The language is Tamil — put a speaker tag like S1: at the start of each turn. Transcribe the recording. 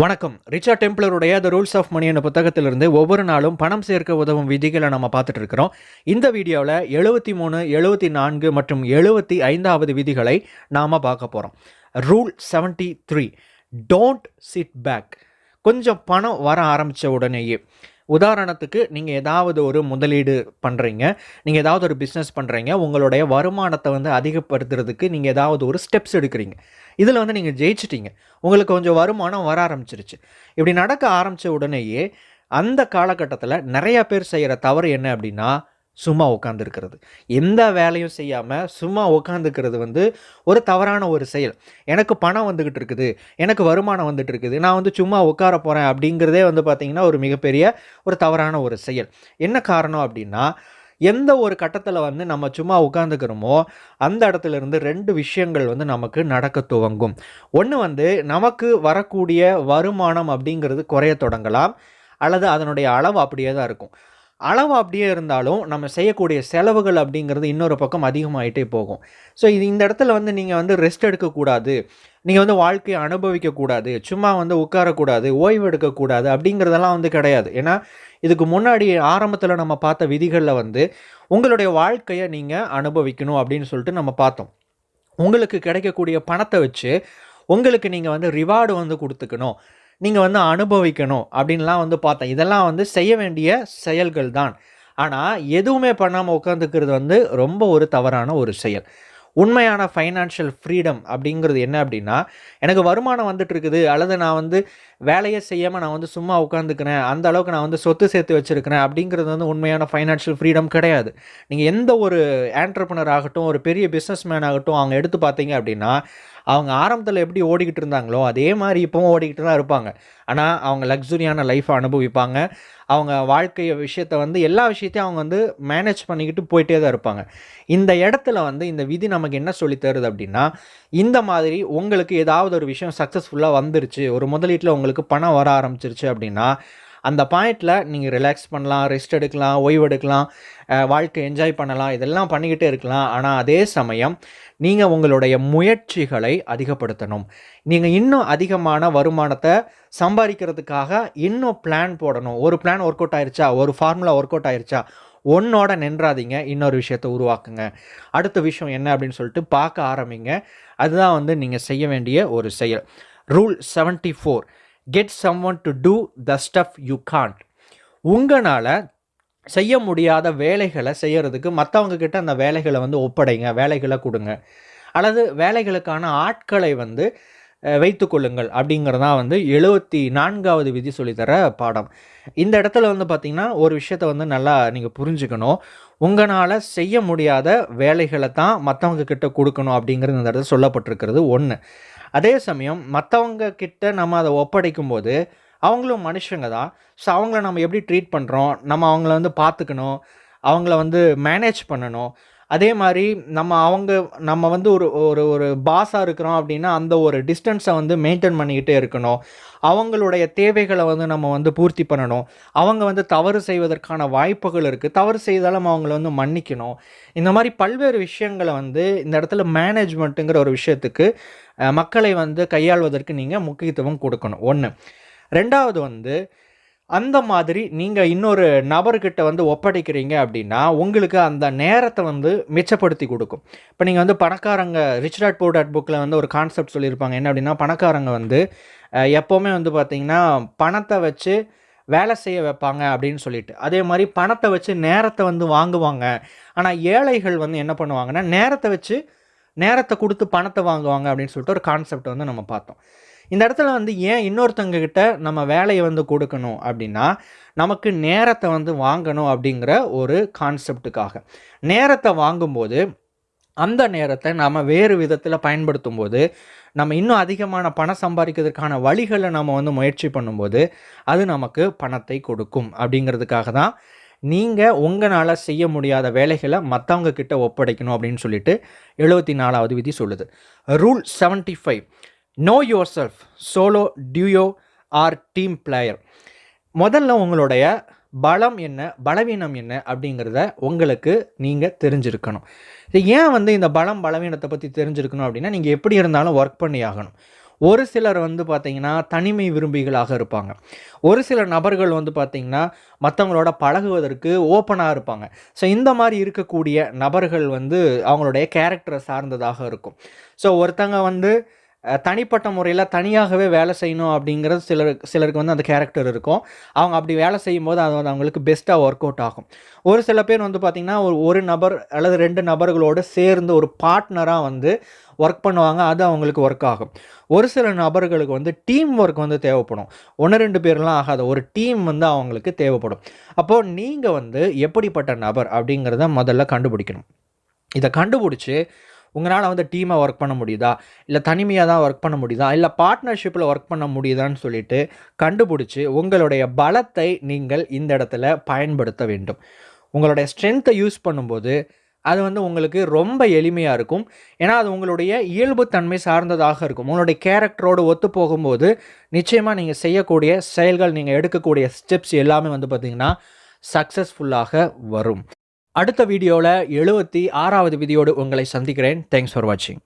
S1: வணக்கம். ரிச்சர்ட் டெம்ப்ளருடைய த ரூல்ஸ் ஆஃப் மணி என்ற புத்தகத்திலிருந்து ஒவ்வொரு நாளும் பணம் சேர்க்க உதவும் விதிகளை நம்ம பார்த்துட்டு இருக்கிறோம். இந்த வீடியோவில் 73, 74 மற்றும் 75வது விதிகளை நாம் பார்க்க போகிறோம். Rule 73, don't sit back. கொஞ்சம் பணம் வர ஆரம்பித்த உடனேயே, உதாரணத்துக்கு நீங்கள் ஏதாவது ஒரு முதலீடு பண்ணுறீங்க, நீங்கள் ஏதாவது ஒரு பிஸ்னஸ் பண்ணுறீங்க, உங்களுடைய வருமானத்தை அதிகப்படுத்துறதுக்கு நீங்கள் ஏதாவது ஒரு ஸ்டெப்ஸ் எடுக்கிறீங்க. இதில் நீங்கள் ஜெயிச்சிட்டீங்க, உங்களுக்கு கொஞ்சம் வருமானம் வர ஆரம்பிச்சிருச்சு. இப்படி நடக்க ஆரம்பித்த உடனேயே அந்த காலகட்டத்தில் நிறையா பேர் செய்கிற தவறு என்ன அப்படின்னா, சும்மா உட்காந்துருக்கிறது. எந்த வேலையும் செய்யாமல் சும்மா உட்காந்துக்கிறது ஒரு தவறான ஒரு செயல். எனக்கு பணம் வந்துக்கிட்டு இருக்குது, எனக்கு வருமானம் வந்துட்டு இருக்குது, நான் சும்மா உட்கார போகிறேன் அப்படிங்கிறதே பார்த்திங்கன்னா ஒரு மிகப்பெரிய ஒரு தவறான ஒரு செயல். என்ன காரணம் அப்படின்னா, எந்த ஒரு கட்டத்தில் நம்ம சும்மா உட்காந்துக்கிறோமோ அந்த இடத்துலேருந்து 2 விஷயங்கள் நமக்கு நடக்க துவங்கும். ஒன்று நமக்கு வரக்கூடிய வருமானம் அப்படிங்கிறது குறைய தொடங்கலாம், அல்லது அதனுடைய அளவு அப்படியே தான் இருக்கும். அளவு அப்படியே இருந்தாலும் நம்ம செய்யக்கூடிய செலவுகள் அப்படிங்கிறது இன்னொரு பக்கம் அதிகமாகிட்டே போகும். ஸோ இந்த இடத்துல நீங்கள் ரெஸ்ட் எடுக்கக்கூடாது, நீங்கள் வாழ்க்கையை அனுபவிக்கக்கூடாது, சும்மா உட்காரக்கூடாது, ஓய்வு எடுக்கக்கூடாது அப்படிங்கிறதெல்லாம் கிடையாது. ஏன்னா இதுக்கு முன்னாடி ஆரம்பத்தில் நம்ம பார்த்த விதிகளில் உங்களுடைய வாழ்க்கையை நீங்கள் அனுபவிக்கணும் அப்படின்னு சொல்லிட்டு நம்ம பார்த்தோம். உங்களுக்கு கிடைக்கக்கூடிய பணத்தை வச்சு உங்களுக்கு நீங்கள் ரிவார்டு கொடுத்துக்கணும், நீங்கள் அனுபவிக்கணும் அப்படின்லாம் பார்த்தேன். இதெல்லாம் செய்ய வேண்டிய செயல்கள் தான். ஆனால் எதுவுமே பண்ணாமல் உட்காந்துக்கிறது ரொம்ப ஒரு தவறான ஒரு செயல். உண்மையான ஃபைனான்ஷியல் ஃப்ரீடம் அப்படிங்கிறது என்ன அப்படின்னா, எனக்கு வருமானம் வந்துட்டு இருக்குது, அல்லது நான் வேலையே செய்யாமல் நான் சும்மா உட்காந்துக்கிறேன், அந்த அளவுக்கு நான் சொத்து சேர்த்து வச்சுருக்கிறேன் அப்படிங்கிறது உண்மையான ஃபைனான்ஷியல் ஃப்ரீடம் கிடையாது. நீங்கள் எந்த ஒரு ஆண்டர்ப்ரனர் ஆகட்டும், ஒரு பெரிய பிஸ்னஸ் மேன் ஆகட்டும், அவங்க எடுத்து பார்த்தீங்க அப்படின்னா, அவங்க ஆரம்பத்தில் எப்படி ஓடிக்கிட்டு இருந்தாங்களோ அதே மாதிரி இப்போவும் ஓடிக்கிட்டு தான் இருப்பாங்க. ஆனால் அவங்க லக்ஸுரியான லைஃப்பை அனுபவிப்பாங்க. அவங்க வாழ்க்கை விஷயத்தை எல்லா விஷயத்தையும் அவங்க மேனேஜ் பண்ணிக்கிட்டு போயிட்டே தான் இருப்பாங்க. இந்த இடத்துல இந்த விதி நமக்கு என்ன சொல்லி தருது அப்படின்னா, இந்த மாதிரி உங்களுக்கு ஏதாவது ஒரு விஷயம் சக்ஸஸ்ஃபுல்லாக வந்துருச்சு, ஒரு முதலீட்டில் உங்களுக்கு பணம் வர ஆரம்பிச்சிருச்சு அப்படின்னா, அந்த பாயிண்டில் நீங்கள் ரிலாக்ஸ் பண்ணலாம், ரெஸ்ட் எடுக்கலாம், ஓய்வு எடுக்கலாம், வாழ்க்கை என்ஜாய் பண்ணலாம், இதெல்லாம் பண்ணிக்கிட்டே இருக்கலாம். ஆனால் அதே சமயம் நீங்கள் உங்களுடைய முயற்சிகளை அதிகப்படுத்தணும். நீங்கள் இன்னும் அதிகமான வருமானத்தை சம்பாதிக்கிறதுக்காக இன்னும் பிளான் போடணும். ஒரு பிளான் ஒர்க் அவுட் ஆயிடுச்சா, ஒரு ஃபார்முலா ஒர்க் அவுட் ஆயிடுச்சா, ஒன்னோட நின்றாதீங்க, இன்னொரு விஷயத்தை உருவாக்குங்க. அடுத்த விஷயம் என்ன அப்படின்னு சொல்லிட்டு பார்க்க ஆரம்பிங்க. அதுதான் நீங்கள் செய்ய வேண்டிய ஒரு செயல். Rule 74, get someone to do the stuff you can't. உங்களால் செய்ய முடியாத வேலைகளை செய்கிறதுக்கு மற்றவங்க கிட்ட அந்த வேலைகளை ஒப்படைங்க, வேலைகளை கொடுங்க, அல்லது வேலைகளுக்கான ஆட்களை வைத்து கொள்ளுங்கள் அப்படிங்கிறதான் 74வது விதி சொல்லித்தர பாடம். இந்த இடத்துல பார்த்திங்கன்னா ஒரு விஷயத்தை நல்லா நீங்கள் புரிஞ்சுக்கணும். உங்களால் செய்ய முடியாத வேலைகளை தான் மற்றவங்க கிட்ட கொடுக்கணும் அப்படிங்கிறது இந்த இடத்துல சொல்லப்பட்டிருக்கிறது ஒன்று. அதே சமயம் மற்றவங்க கிட்ட நம்ம அதை ஒப்படைக்கும் போது அவங்களும் மனுஷங்க தான். ஸோ அவங்கள நம்ம எப்படி ட்ரீட் பண்ணுறோம், நம்ம அவங்கள பார்த்துக்கணும், அவங்கள மேனேஜ் பண்ணணும். அதே மாதிரி நம்ம ஒரு ஒரு ஒரு பாஸாக இருக்கிறோம் அப்படின்னா அந்த ஒரு டிஸ்டன்ஸை மெயின்டைன் பண்ணிக்கிட்டே இருக்கணும். அவங்களுடைய தேவைகளை நம்ம பூர்த்தி பண்ணணும். அவங்க தவறு செய்வதற்கான வாய்ப்புகள் இருக்குது, தவறு செய்தாலும் அவங்கள மன்னிக்கணும். இந்த மாதிரி பல்வேறு விஷயங்களை இந்த இடத்துல மேனேஜ்மெண்ட்டுங்கிற ஒரு விஷயத்துக்கு மக்களை கையாள்வதற்கு நீங்கள் முக்கியத்துவம் கொடுக்கணும். ஒன்று. ரெண்டாவது அந்த மாதிரி நீங்கள் இன்னொரு நபர்கிட்ட ஒப்படைக்கிறீங்க அப்படின்னா உங்களுக்கு அந்த நேரத்தை மிச்சப்படுத்தி கொடுக்கும். இப்போ நீங்கள் பணக்காரங்க ரிச் டாட் புவர் டாட் புக்கில் ஒரு கான்செப்ட் சொல்லியிருப்பாங்க. என்ன அப்படின்னா, பணக்காரங்க எப்போவுமே பார்த்திங்கன்னா பணத்தை வச்சு வேலை செய்ய வைப்பாங்க அப்படின்னு சொல்லிட்டு, அதே மாதிரி பணத்தை வச்சு நேரத்தை வாங்குவாங்க. ஆனால் ஏழைகள் என்ன பண்ணுவாங்கன்னா, நேரத்தை கொடுத்து பணத்தை வாங்குவாங்க அப்படின்னு சொல்லிட்டு ஒரு கான்செப்ட் நம்ம பார்த்தோம். இந்த இடத்துல ஏன் இன்னொருத்தங்க கிட்ட நம்ம வேலையை கொடுக்கணும் அப்படின்னா, நமக்கு நேரத்தை வாங்கணும் அப்படிங்கிற ஒரு கான்செப்டுக்காக. நேரத்தை வாங்கும்போது அந்த நேரத்தை நம்ம வேறு விதத்தில் பயன்படுத்தும் போது, நம்ம இன்னும் அதிகமான பணம் சம்பாதிக்கிறதுக்கான வழிகளை நம்ம முயற்சி பண்ணும்போது அது நமக்கு பணத்தை கொடுக்கும். அப்படிங்கிறதுக்காக தான் நீங்கள் உங்களால் செய்ய முடியாத வேலைகளை மற்றவங்க கிட்ட ஒப்படைக்கணும் அப்படின்னு சொல்லிட்டு 74வது விதி சொல்லுது. Rule 75, know yourself, solo, duo or team player. முதல்ல உங்களுடைய பலம் என்ன, பலவீனம் என்ன அப்படிங்கிறத உங்களுக்கு நீங்கள் தெரிஞ்சிருக்கணும். ஏன் இந்த பலம் பலவீனத்தை பற்றி தெரிஞ்சிருக்கணும் அப்படின்னா, நீங்கள் எப்படி இருந்தாலும் ஒர்க் பண்ணி ஆகணும். ஒரு சிலர் வந்து பார்த்தீங்கன்னா, தனிமை விரும்பிகளாக இருப்பாங்க. ஒரு சில நபர்கள் வந்து பார்த்தீங்கன்னா, மத்தவங்களோட பழகுவதற்கு ஓப்பனா இருப்பாங்க. ஸோ இந்த மாரி இருக்கக்கூடிய நபர்கள் வந்து அவங்களுடைய கேரக்டர சார்ந்ததாக இருக்கும். ஸோ ஒருத்தங்க வந்து தனிப்பட்ட முறையில தனியாகவே வேலை செய்யணும் அப்படிங்கிறது சிலருக்கு வந்து அந்த கேரக்டர் இருக்கும். அவங்க அப்படி வேலை செய்யும்போது அது வந்து அவங்களுக்கு பெஸ்ட்டா ஒர்க் அவுட் ஆகும். ஒரு சில பேர் வந்து பார்த்தீங்கன்னா, ஒரு நபர் அல்லது 2 நபர்களோடு சேர்ந்து ஒரு பார்ட்னரா வந்து ஒர்க் பண்ணுவாங்க. அது அவங்களுக்கு ஒர்க் ஆகும். ஒரு சில நபர்களுக்கு வந்து டீம் ஒர்க் வந்து தேவைப்படும். 1, 2 பேர்லாம் ஆகாது. ஒரு டீம் வந்து அவங்களுக்கு தேவைப்படும். அப்போ நீங்க வந்து எப்படிப்பட்ட நபர் அப்படிங்கிறத முதல்ல கண்டுபிடிக்கணும். இத கண்டுபிடிச்சு உங்களால வந்து டீமா ஒர்க் பண்ண முடியுதா? இல்ல தனிமையா தான் ஒர்க் பண்ண முடியுதா? இல்ல பார்ட்னர்ஷிப்ல ஒர்க் பண்ண முடியுதான்னு சொல்லிட்டு கண்டுபிடிச்சு, உங்களுடைய பலத்தை நீங்கள் இந்த இடத்துல பயன்படுத்த வேண்டும். உங்களுடைய ஸ்ட்ரென்த்த யூஸ் பண்ணும்போது, அது வந்து உங்களுக்கு ரொம்ப எளிமையா இருக்கும். ஏன்னா, அது உங்களுடைய இயல்புத்தன்மை சார்ந்ததாக இருக்கும். உங்களுடைய கேரக்டரோடு ஒத்துப்போகும்போது, நிச்சயமா நீங்க செய்யக்கூடிய செயல்கள், நீங்க எடுக்கக்கூடிய ஸ்டெப்ஸ் எல்லாமே வந்து பார்த்தீங்கன்னா, சக்சஸ்ஃபுல்லாக வரும். அடுத்த வீடியோல 76வது விதியோடு உங்களை சந்திக்கிறேன். தேங்க்ஸ் ஃபார் வாட்சிங்.